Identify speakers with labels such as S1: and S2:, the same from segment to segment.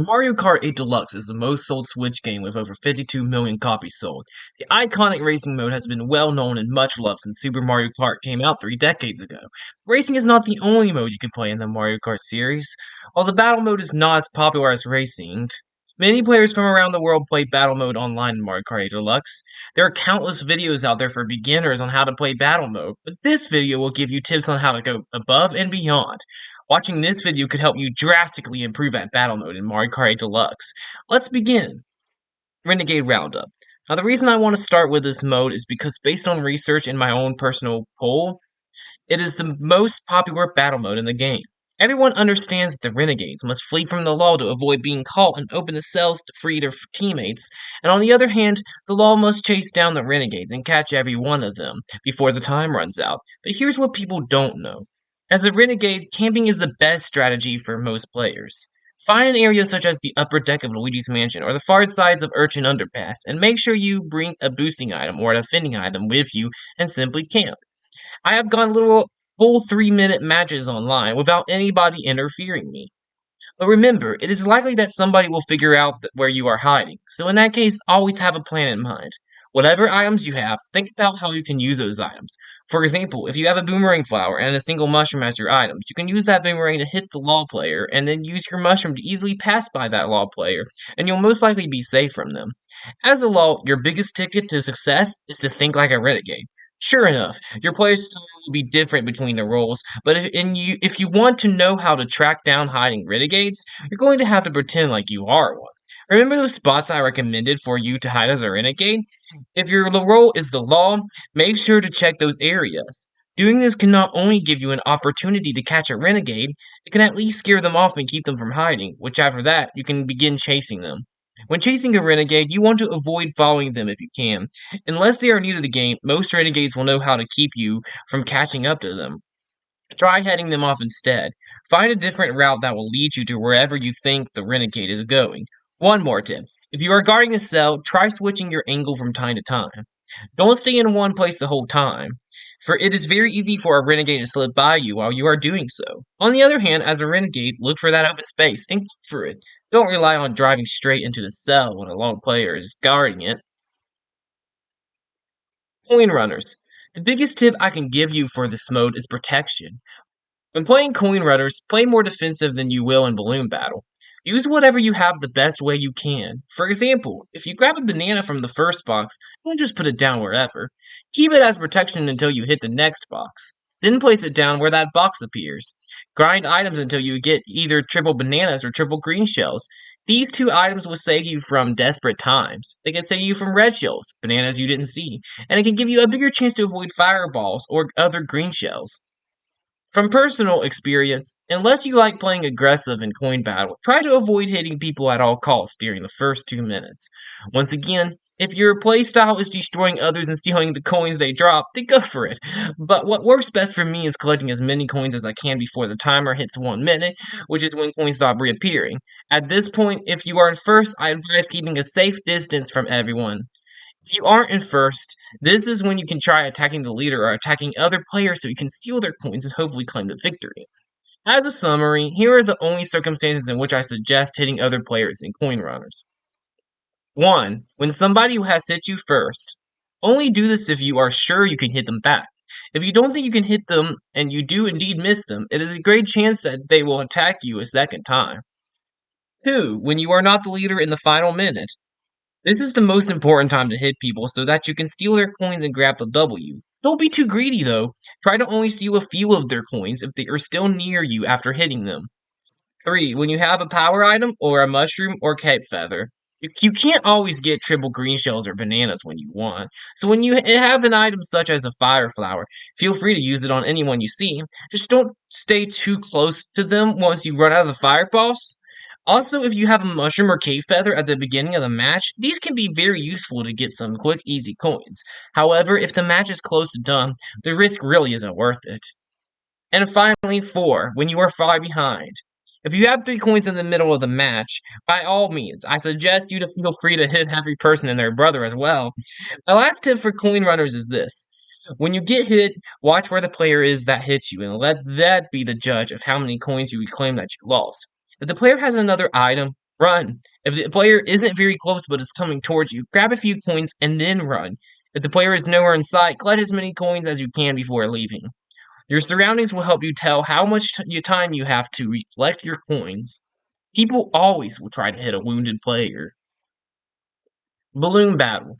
S1: Mario Kart 8 Deluxe is the most sold Switch game with over 52 million copies sold. The iconic racing mode has been well known and much loved since Super Mario Kart came out 3 decades ago. Racing is not the only mode you can play in the Mario Kart series. While the battle mode is not as popular as racing, many players from around the world play battle mode online in Mario Kart 8 Deluxe. There are countless videos out there for beginners on how to play battle mode, but this video will give you tips on how to go above and beyond. Watching this video could help you drastically improve at battle mode in Mario Kart 8 Deluxe. Let's begin. Renegade Roundup. Now the reason I want to start with this mode is because based on research in my own personal poll, it is the most popular battle mode in the game. Everyone understands that the renegades must flee from the law to avoid being caught and open the cells to free their teammates, and on the other hand, the law must chase down the renegades and catch every one of them before the time runs out. But here's what people don't know. As a renegade, camping is the best strategy for most players. Find an area such as the upper deck of Luigi's Mansion or the far sides of Urchin Underpass, and make sure you bring a boosting item or a defending item with you and simply camp. I have gone little full 3 minute matches online without anybody interfering me. But remember, it is likely that somebody will figure out where you are hiding, so in that case, always have a plan in mind. Whatever items you have, think about how you can use those items. For example, if you have a boomerang flower and a single mushroom as your items, you can use that boomerang to hit the law player, and then use your mushroom to easily pass by that law player, and you'll most likely be safe from them. As a law, your biggest ticket to success is to think like a renegade. Sure enough, your play style will be different between the roles, but if you want to know how to track down hiding renegades, you're going to have to pretend like you are one. Remember those spots I recommended for you to hide as a renegade? If your role is the law, make sure to check those areas. Doing this can not only give you an opportunity to catch a renegade, it can at least scare them off and keep them from hiding, which after that, you can begin chasing them. When chasing a renegade, you want to avoid following them if you can. Unless they are new to the game, most renegades will know how to keep you from catching up to them. Try heading them off instead. Find a different route that will lead you to wherever you think the renegade is going. One more tip. If you are guarding a cell, try switching your angle from time to time. Don't stay in one place the whole time, for it is very easy for a renegade to slip by you while you are doing so. On the other hand, as a renegade, look for that open space and go for it. Don't rely on driving straight into the cell when a lone player is guarding it. Coin runners. The biggest tip I can give you for this mode is protection. When playing coin runners, play more defensive than you will in balloon battle. Use whatever you have the best way you can. For example, if you grab a banana from the first box, don't just put it down wherever. Keep it as protection until you hit the next box. Then place it down where that box appears. Grind items until you get either triple bananas or triple green shells. These two items will save you from desperate times. They can save you from red shells, bananas you didn't see, and it can give you a bigger chance to avoid fireballs or other green shells. From personal experience, unless you like playing aggressive in coin battle, try to avoid hitting people at all costs during the first 2 minutes. Once again, if your playstyle is destroying others and stealing the coins they drop, then go for it. But what works best for me is collecting as many coins as I can before the timer hits 1 minute, which is when coins stop reappearing. At this point, if you are in first, I advise keeping a safe distance from everyone. If you aren't in first, this is when you can try attacking the leader or attacking other players so you can steal their coins and hopefully claim the victory. As a summary, here are the only circumstances in which I suggest hitting other players in coin runners. 1. When somebody has hit you first. Only do this if you are sure you can hit them back. If you don't think you can hit them and you do indeed miss them, it is a great chance that they will attack you a second time. 2. When you are not the leader in the final minute. This is the most important time to hit people so that you can steal their coins and grab the W. Don't be too greedy though. Try to only steal a few of their coins if they are still near you after hitting them. 3. When you have a power item or a mushroom or cape feather. You can't always get triple green shells or bananas when you want. So when you have an item such as a fire flower, feel free to use it on anyone you see. Just don't stay too close to them once you run out of the fireballs. Also, if you have a mushroom or cave feather at the beginning of the match, these can be very useful to get some quick, easy coins. However, if the match is close to done, the risk really isn't worth it. And finally, 4. When you are far behind. If you have 3 coins in the middle of the match, by all means, I suggest you to feel free to hit every person and their brother as well. My last tip for coin runners is this. When you get hit, watch where the player is that hits you, and let that be the judge of how many coins you would claim that you lost. If the player has another item Run. If the player isn't very close but is coming towards you, grab a few coins and then run. If the player is nowhere in sight, collect as many coins as you can before leaving. Your surroundings will help you tell how much time you have to collect your coins. People always will try to hit a wounded player. Balloon Battle.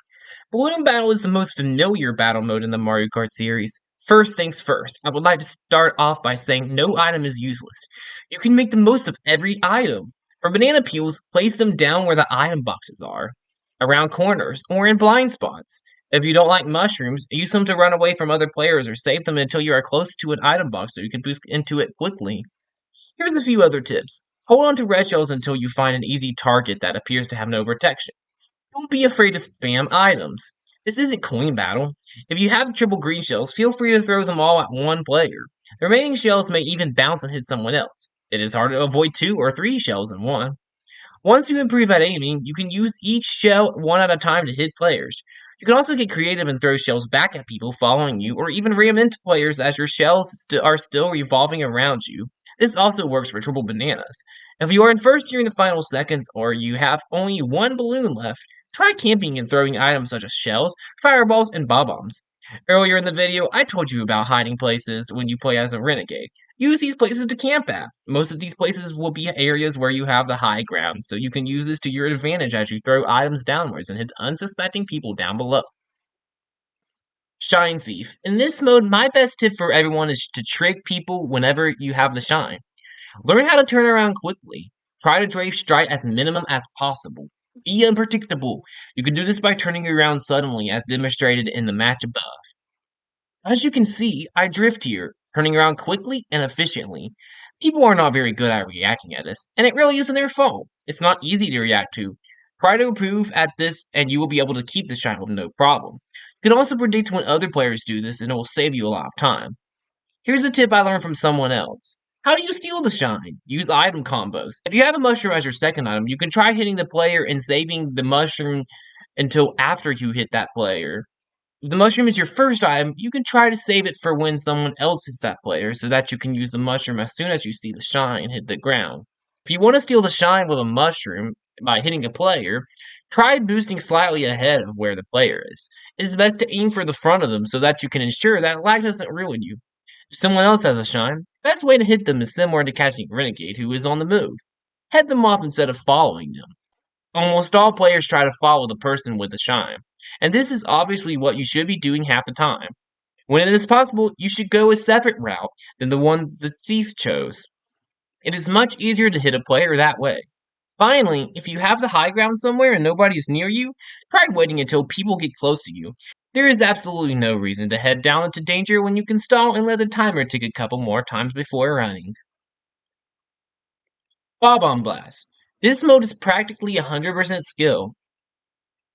S1: Balloon Battle is the most familiar battle mode in the Mario Kart series. First things first, I would like to start off by saying no item is useless. You can make the most of every item. For banana peels, place them down where the item boxes are, around corners, or in blind spots. If you don't like mushrooms, use them to run away from other players or save them until you are close to an item box so you can boost into it quickly. Here's a few other tips. Hold on to red shells until you find an easy target that appears to have no protection. Don't be afraid to spam items. This isn't coin battle. If you have triple green shells, feel free to throw them all at one player. The remaining shells may even bounce and hit someone else. It is hard to avoid 2 or 3 shells in one. Once you improve at aiming, you can use each shell one at a time to hit players. You can also get creative and throw shells back at people following you, or even ram into players as your shells are still revolving around you. This also works for triple bananas. If you are in first during the final seconds, or you have only one balloon left, try camping and throwing items such as shells, fireballs, and bob-ombs. Earlier in the video, I told you about hiding places when you play as a renegade. Use these places to camp at. Most of these places will be areas where you have the high ground, so you can use this to your advantage as you throw items downwards and hit unsuspecting people down below. Shine Thief. In this mode, my best tip for everyone is to trick people whenever you have the shine. Learn how to turn around quickly. Try to drive straight as minimum as possible. Be unpredictable. You can do this by turning around suddenly as demonstrated in the match above. As you can see, I drift here, turning around quickly and efficiently. People are not very good at reacting at this, and it really isn't their fault. It's not easy to react to. Try to improve at this, and you will be able to keep the shine with no problem. You can also predict when other players do this, and it will save you a lot of time. Here's a tip I learned from someone else. How do you steal the shine? Use item combos. If you have a mushroom as your second item, you can try hitting the player and saving the mushroom until after you hit that player. If the mushroom is your first item, you can try to save it for when someone else hits that player so that you can use the mushroom as soon as you see the shine hit the ground. If you want to steal the shine with a mushroom by hitting a player, try boosting slightly ahead of where the player is. It is best to aim for the front of them so that you can ensure that lag doesn't ruin you. If someone else has a shine, the best way to hit them is similar to catching a renegade who is on the move. Head them off instead of following them. Almost all players try to follow the person with the shine, and this is obviously what you should be doing half the time. When it is possible, you should go a separate route than the one the thief chose. It is much easier to hit a player that way. Finally, if you have the high ground somewhere and nobody is near you, try waiting until people get close to you. There is absolutely no reason to head down into danger when you can stall and let the timer tick a couple more times before running. Bob-omb Blast. This mode is practically 100% skill.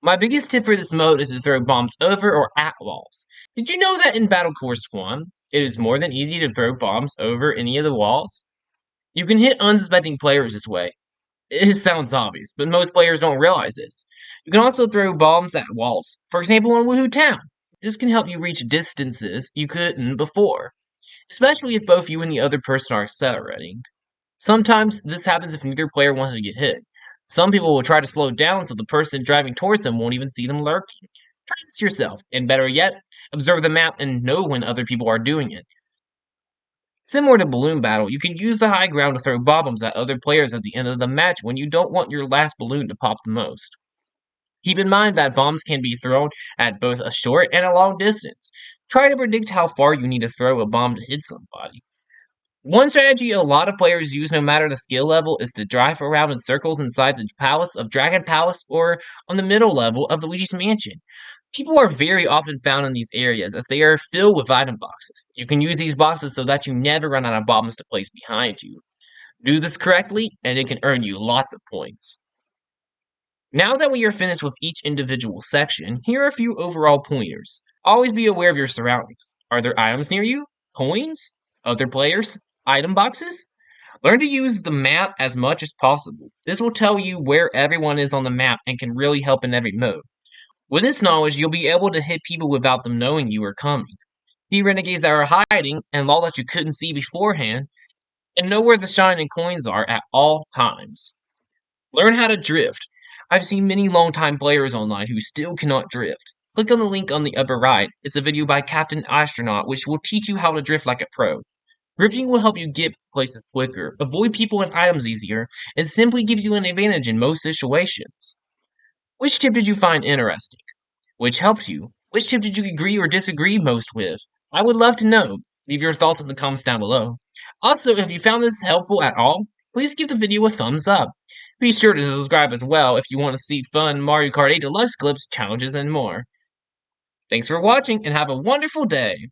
S1: My biggest tip for this mode is to throw bombs over or at walls. Did you know that in Battle Course 1, it is more than easy to throw bombs over any of the walls? You can hit unsuspecting players this way. It sounds obvious, but most players don't realize this. You can also throw bombs at walls, for example on Woohoo Town. This can help you reach distances you couldn't before, especially if both you and the other person are accelerating. Sometimes this happens if neither player wants to get hit. Some people will try to slow down so the person driving towards them won't even see them lurking. Try this yourself, and better yet, observe the map and know when other people are doing it. Similar to Balloon Battle, you can use the high ground to throw bob-ombs at other players at the end of the match when you don't want your last balloon to pop the most. Keep in mind that bombs can be thrown at both a short and a long distance. Try to predict how far you need to throw a bomb to hit somebody. One strategy a lot of players use no matter the skill level is to drive around in circles inside the palace of Dragon Palace or on the middle level of Luigi's Mansion. People are very often found in these areas as they are filled with item boxes. You can use these boxes so that you never run out of bombs to place behind you. Do this correctly, and it can earn you lots of points. Now that we are finished with each individual section, here are a few overall pointers. Always be aware of your surroundings. Are there items near you? Coins? Other players? Item boxes? Learn to use the map as much as possible. This will tell you where everyone is on the map and can really help in every mode. With this knowledge, you'll be able to hit people without them knowing you are coming. See renegades that are hiding and law that you couldn't see beforehand, and know where the shine and coins are at all times. Learn how to drift. I've seen many longtime players online who still cannot drift. Click on the link on the upper right. It's a video by Captain Astronaut which will teach you how to drift like a pro. Drifting will help you get places quicker, avoid people and items easier, and simply gives you an advantage in most situations. Which tip did you find interesting? Which helped you? Which tip did you agree or disagree most with? I would love to know. Leave your thoughts in the comments down below. Also, if you found this helpful at all, please give the video a thumbs up. Be sure to subscribe as well if you want to see fun Mario Kart 8 Deluxe clips, challenges, and more. Thanks for watching and have a wonderful day!